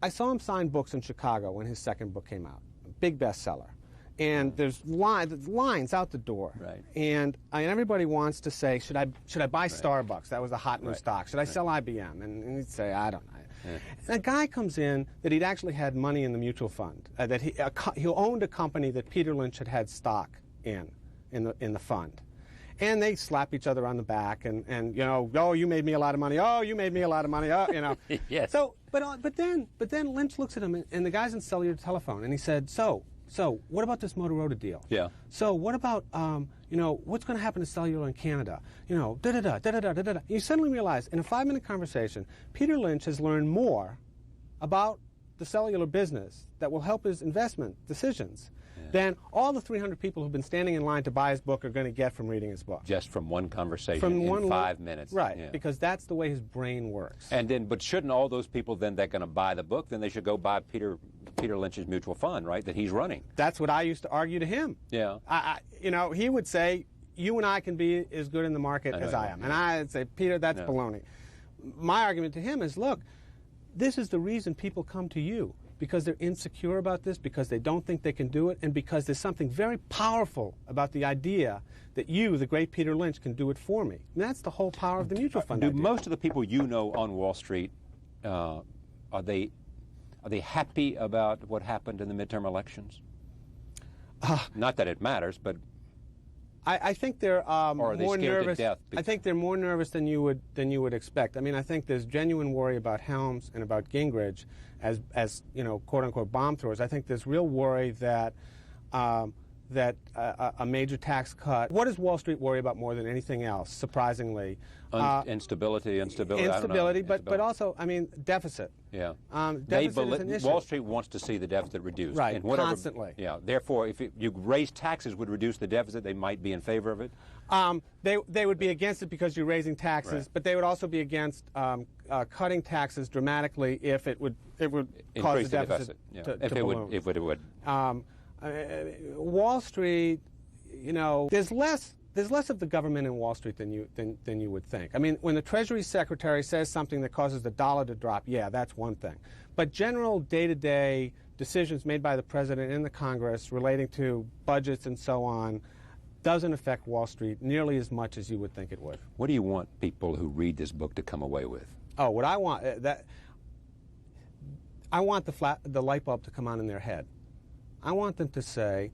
I saw him sign books in Chicago when his second book came out, a big bestseller. And there's lines out the door. Right. And everybody wants to say, should I buy Starbucks? That was a hot new stock. Should I sell IBM? And he'd say, I don't know. Yeah. And a guy comes in that he'd actually had money in the mutual fund, that he owned a company that Peter Lynch had stock in the fund. And they slap each other on the back and you know, oh, you made me a lot of money. Oh, you made me a lot of money. Oh, you know. Yes. So, but then Lynch looks at him and the guy's in cellular telephone and he said, So, what about this Motorola deal? Yeah. So, what about, you know, what's going to happen to cellular in Canada? You know, da-da-da, da-da-da, da-da-da. You suddenly realize, in a 5-minute conversation, Peter Lynch has learned more about the cellular business that will help his investment decisions than all the 300 people who've been standing in line to buy his book are going to get from reading his book. Just from one conversation in 5 minutes. Right, because that's the way his brain works. And then, but shouldn't all those people then that are going to buy the book, then they should go buy Peter Lynch's mutual fund, right, that he's running? That's what I used to argue to him. Yeah. You know, he would say, you and I can be as good in the market as I am. And I'd say, Peter, that's baloney. My argument to him is, look, this is the reason people come to you. Because they're insecure about this, because they don't think they can do it, and because there's something very powerful about the idea that you, the great Peter Lynch, can do it for me. And that's the whole power of the mutual fund idea. Do most of the people you know on Wall Street, are they happy about what happened in the midterm elections? Not that it matters, but I think they're or are they more scared nervous. to death I think they're more nervous than you would expect. I mean, I think there's genuine worry about Helms and about Gingrich as you know, quote unquote bomb throwers. I think there's real worry that a major tax cut. What does Wall Street worry about more than anything else? Surprisingly, instability. Instability, but also, I mean, deficit. Yeah. Deficit is an issue. Wall Street wants to see the deficit reduced. Right. And whatever, constantly. Yeah. Therefore, if you raise taxes would reduce the deficit, they might be in favor of it. They would be against it because you're raising taxes, right. But they would also be against cutting taxes dramatically if it would cause the deficit to balloon. If it would. Wall Street, you know, there's less of the government in Wall Street than you would think. I mean, when the Treasury Secretary says something that causes the dollar to drop, yeah, that's one thing. But general day-to-day decisions made by the President and the Congress relating to budgets and so on doesn't affect Wall Street nearly as much as you would think it would. What do you want people who read this book to come away with? Oh, what I want, I want the light bulb to come on in their head. I want them to say,